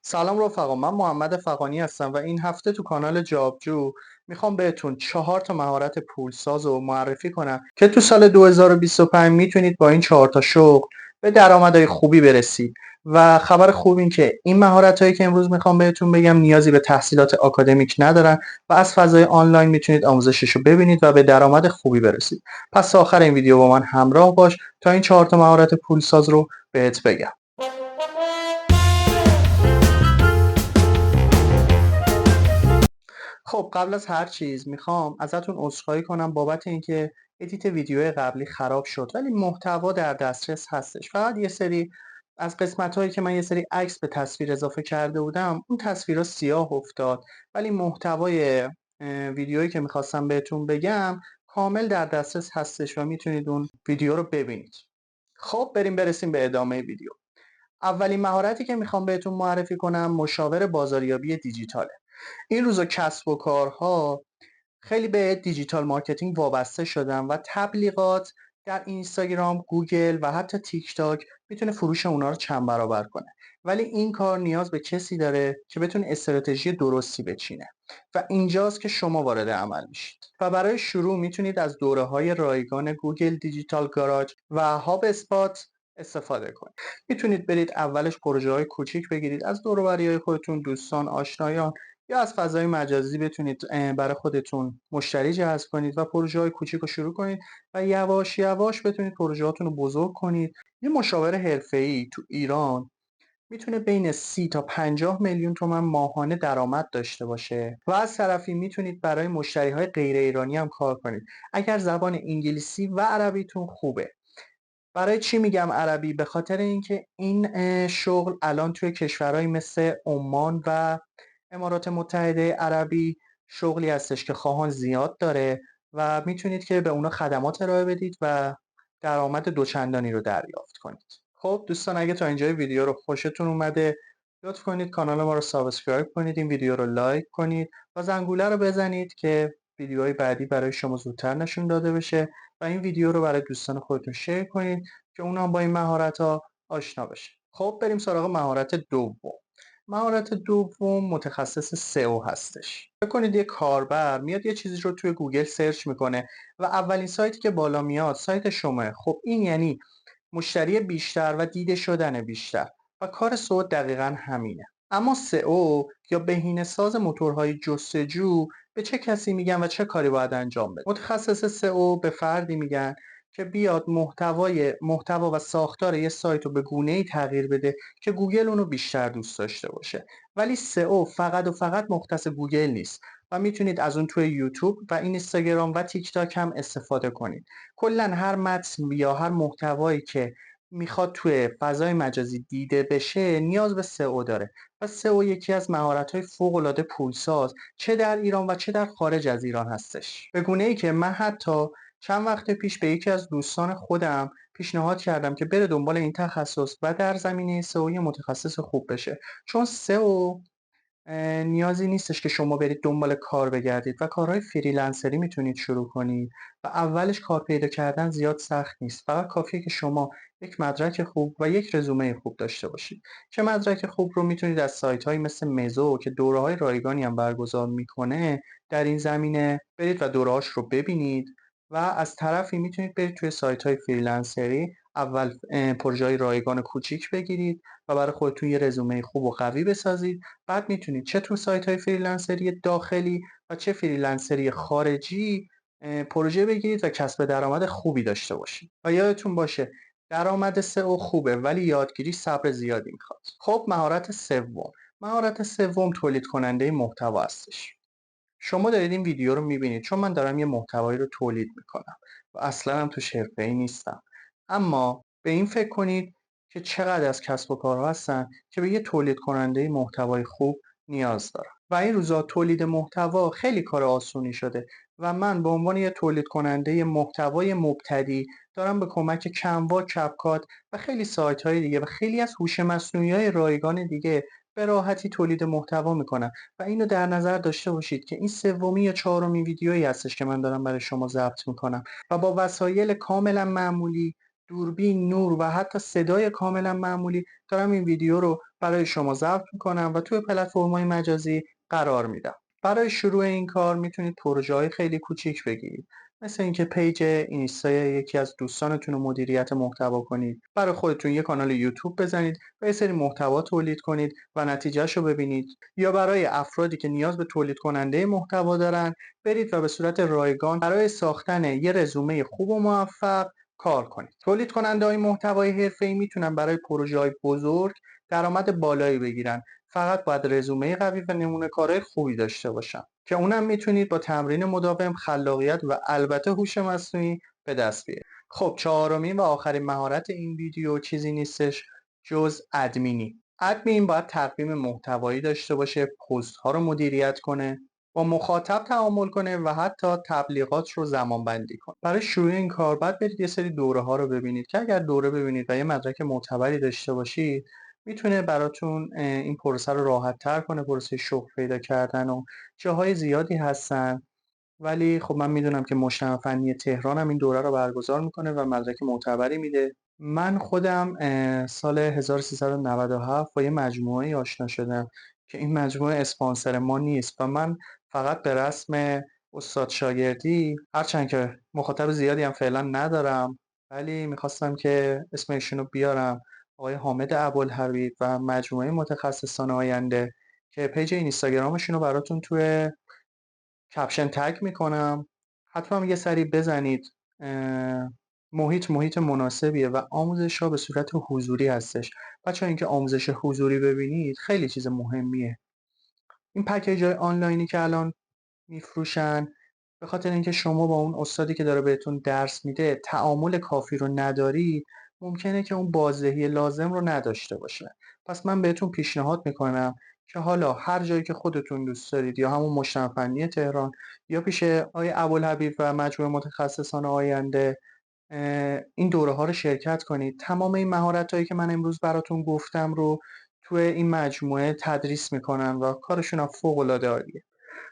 سلام رفقا، من محمد فغانی هستم و این هفته تو کانال جابجو میخوام بهتون 4 مهارت پولساز رو معرفی کنم که تو سال 2025 میتونید با این 4 شغل به درآمدهای خوبی برسید. و خبر خوب این که این مهارت هایی که امروز میخوام بهتون بگم نیازی به تحصیلات آکادمیک ندارن و از فضای آنلاین میتونید آموزشش رو ببینید و به درآمد خوبی برسید. پس تا آخر این ویدیو با من همراه باش تا این 4 مهارت پولساز رو بهت بگم. خب قبل از هر چیز میخوام ازتون عذرخواهی کنم بابت اینکه ادیت ویدیو قبلی خراب شد، ولی محتوا در دسترس هستش. فقط یه سری از قسمت هایی که من یه سری عکس به تصویر اضافه کرده بودم اون تصویرها سیاه افتاد، ولی محتوای ویدیویی که میخواستم بهتون بگم کامل در دسترس هستش و میتونید اون ویدیو رو ببینید. خب برسیم به ادامه ویدیو. اولین مهارتی که میخوام بهتون معرفی کنم مشاور بازاریابی دیجیتاله. این روزا کسب و کارها خیلی به دیجیتال مارکتینگ وابسته شدن و تبلیغات در اینستاگرام، گوگل و حتی تیک تاک میتونه فروش اونا رو چند برابر کنه. ولی این کار نیاز به کسی داره که بتونه استراتژی درستی بچینه و اینجاست که شما وارد عمل میشید. و برای شروع میتونید از دوره‌های رایگان گوگل دیجیتال گاراژ و هاب اسپات استفاده کنید. میتونید برید اولش پروژه‌های کوچیک بگیرید از دور و بریای خودتون، دوستان، آشنایان، یا از فضای مجازی بتونید برای خودتون مشتری جذب کنید و پروژه‌های کوچیک رو شروع کنید و یواش یواش بتونید پروژه‌هاتون رو بزرگ کنید. یه مشاور حرفه‌ای تو ایران میتونه بین 30 تا 50 میلیون تومان ماهانه درآمد داشته باشه و از طرفی میتونید برای مشتریهای غیر ایرانی هم کار کنید اگر زبان انگلیسی و عربیتون خوبه. برای چی میگم عربی؟ به خاطر اینکه این شغل الان توی کشورهایی مثل عمان و امارات متحده عربی شغلی هستش که خواهان زیاد داره و میتونید که به اونا خدمات ارائه بدید و درآمد دوچندانی رو دریافت کنید. خب دوستان، اگه تا اینجای ویدیو رو خوشتون اومده لطف کنید کانال ما رو سابسکرایب کنید، این ویدیو رو لایک کنید و زنگوله رو بزنید که ویدیوهای بعدی برای شما زودتر نشون داده بشه و این ویدیو رو برای دوستان خودتون شیر کنید که اونا هم با این مهارت‌ها آشنا بشن. خب بریم سراغ مهارت دوم. مهارت دوم متخصص سئو هستش. فکر کنید یه کاربر میاد یه چیزی رو توی گوگل سرچ میکنه و اولین سایتی که بالا میاد سایت شماه. خب این یعنی مشتری بیشتر و دیده شدن بیشتر و کار سئو دقیقا همینه. اما سئو یا بهینه‌ساز موتورهای جستجو به چه کسی میگن و چه کاری باید انجام بده؟ متخصص سئو به فردی میگن که بیاد محتوا و ساختار یه سایت رو به گونه‌ای تغییر بده که گوگل اونو بیشتر دوست داشته باشه. ولی سئو فقط و فقط مختص گوگل نیست و میتونید از اون توی یوتیوب و اینستاگرام و تیک تاک هم استفاده کنید. کلا هر متن یا هر محتوایی که میخواد توی فضای مجازی دیده بشه نیاز به سئو داره و سئو یکی از مهارت‌های فوق‌العاده پولساز چه در ایران و چه در خارج از ایران هستش. به گونه‌ای که من حتی چند وقت پیش به یکی از دوستان خودم پیشنهاد کردم که بره دنبال این تخصص و در زمینه سئو یه متخصص خوب بشه، چون سئو نیازی نیستش که شما برید دنبال کار بگردید و کارهای فریلنسری میتونید شروع کنید و اولش کار پیدا کردن زیاد سخت نیست. فقط کافیه که شما یک مدرک خوب و یک رزومه خوب داشته باشید که مدرک خوب رو میتونید از سایت های مثل مزو که دوره های رایگانی هم برگزار میکنه در این زمینه برید و دوره هاش رو ببینید و از طرفی میتونید برید توی سایت های فریلنسری اول پروژه های رایگان کوچیک بگیرید و برای خودتون یه رزومه خوب و قوی بسازید. بعد میتونید چه تو سایت های فریلنسری داخلی و چه فریلنسری خارجی پروژه بگیرید و کسب درآمد خوبی داشته باشید. و یادتون باشه درآمد سئو خوبه ولی یادگیری صبر زیادی میخواد. خب مهارت سوم تولید کننده محتوا هستش. شما دارید این ویدیو رو میبینید چون من دارم یه محتوایی رو تولید میکنم و اصلا هم تو حرفه‌ای نیستم. اما به این فکر کنید که چقدر از کسب و کارها هستن که به یه تولید کننده محتوای خوب نیاز دارن و این روزا تولید محتوا خیلی کار آسونی شده و من به عنوان یه تولید کننده محتوای مبتدی دارم به کمک کنوا، کپکات و خیلی سایت های دیگه و خیلی از هوش مصنوعی های رایگان دیگه به راحتی تولید محتوا میکنم. و اینو در نظر داشته باشید که این سومی یا چهارمین ویدیویی هستش که من دارم برای شما ضبط میکنم و با وسایل کاملا معمولی دوربین، نور و حتی صدای کاملا معمولی دارم این ویدیو رو برای شما ضبط میکنم و توی پلتفرم‌های مجازی قرار میدم. برای شروع این کار میتونید پروژه‌های خیلی کوچیک بگیرید، مثل اینکه پیج اینستای یکی از دوستانتون رو مدیریت محتوا کنید، برای خودتون یه کانال یوتیوب بزنید و یه سری محتوا تولید کنید و نتیجهش رو ببینید، یا برای افرادی که نیاز به تولید کننده محتوا دارن برید و به صورت رایگان برای ساختن یه رزومه خوب و موفق کار کنید. تولید کننده‌های محتوای حرفه‌ای میتونن برای پروژه‌های بزرگ درآمد بالایی بگیرن. فقط باید رزومه قوی و نمونه کارهای خوبی داشته باشن که اونم میتونید با تمرین مداوم، خلاقیت و البته هوش مصنوعی به دست بیارید. خب چهارمین و آخرین مهارت این ویدیو چیزی نیستش جز ادمینی. ادمین باید تقویم محتوایی داشته باشه، پست ها رو مدیریت کنه، با مخاطب تعامل کنه و حتی تبلیغات رو زمانبندی کنه. برای شروع این کار باید برید یه سری دوره ها رو ببینید که اگر دوره ببینید و یه مدرک معتبری داشته باشید میتونه براتون این پروسه رو راحت تر کنه. پروسه شغل پیدا کردن و جاهای زیادی هستن، ولی خب من میدونم که مجتمع فنی تهران هم این دوره رو برگزار میکنه و مدرک معتبری میده. من خودم سال 1397 با یه مجموعه آشنا شدم که این مجموعه اسپانسر ما نیست و من فقط به رسم استاد شاگردی، هرچند که مخاطب زیادی هم فعلا ندارم، ولی میخواستم که اسم ایشونو بیارم، آقای حامد ابوالحبیب و مجموعه متخصصان آینده که پیج اینستاگرامشون رو براتون توی کپشن تگ میکنم. حتما یه سری بزنید. محیط مناسبیه و آموزش ها به صورت حضوری هستش. بچه اینکه آموزش حضوری ببینید خیلی چیز مهمیه. این پکیج های آنلاینی که الان میفروشن به خاطر اینکه شما با اون استادی که داره بهتون درس میده تعامل کافی رو نداری، ممکنه که اون بازدهی لازم رو نداشته باشه. پس من بهتون پیشنهاد میکنم که حالا هر جایی که خودتون دوست دارید، یا همون مجتمع فنی تهران یا پیش آقای ابوالحبیب و مجموعه متخصصان آینده، این دوره ها رو شرکت کنید. تمام این مهارت هایی که من امروز براتون گفتم رو توی این مجموعه تدریس میکنن و کارشون هم فوق العاده عالیه.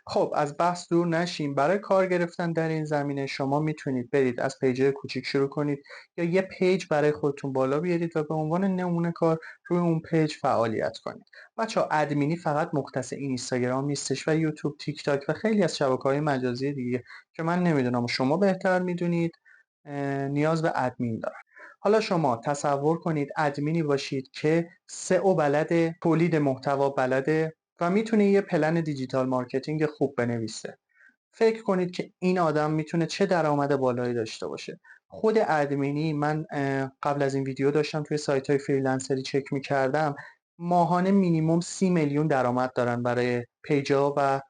خب از بحث دور نشیم. برای کار گرفتن در این زمینه شما میتونید برید از پیج‌های کوچیک شروع کنید یا یه پیج برای خودتون بالا بیارید و به عنوان نمونه کار روی اون پیج فعالیت کنید. بچه‌ها ادمینی فقط مختص این اینستاگرام نیستش و یوتیوب، تیک تاک و خیلی از شبکه‌های مجازی دیگه که من نمیدونم و شما بهتر میدونید نیاز به ادمین دارن. حالا شما تصور کنید ادمینی باشید که سئو بلده، تولید محتوا بلده و میتونه یه پلن دیجیتال مارکتینگ خوب بنویسه. فکر کنید که این آدم میتونه چه درآمد بالایی داشته باشه. خود ادمینی من قبل از این ویدیو داشتم توی سایت های فریلنسری چک میکردم، ماهانه مینیمم 30 میلیون درآمد دارن برای پیجا و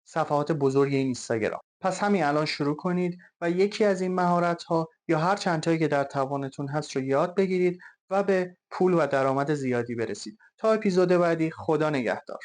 صفحات بزرگ این اینستاگرام. پس همین الان شروع کنید و یکی از این مهارت ها یا هر چند تایی که در توانتون هست رو یاد بگیرید و به پول و درآمد زیادی برسید. تا اپیزود بعدی، خدا نگهدار.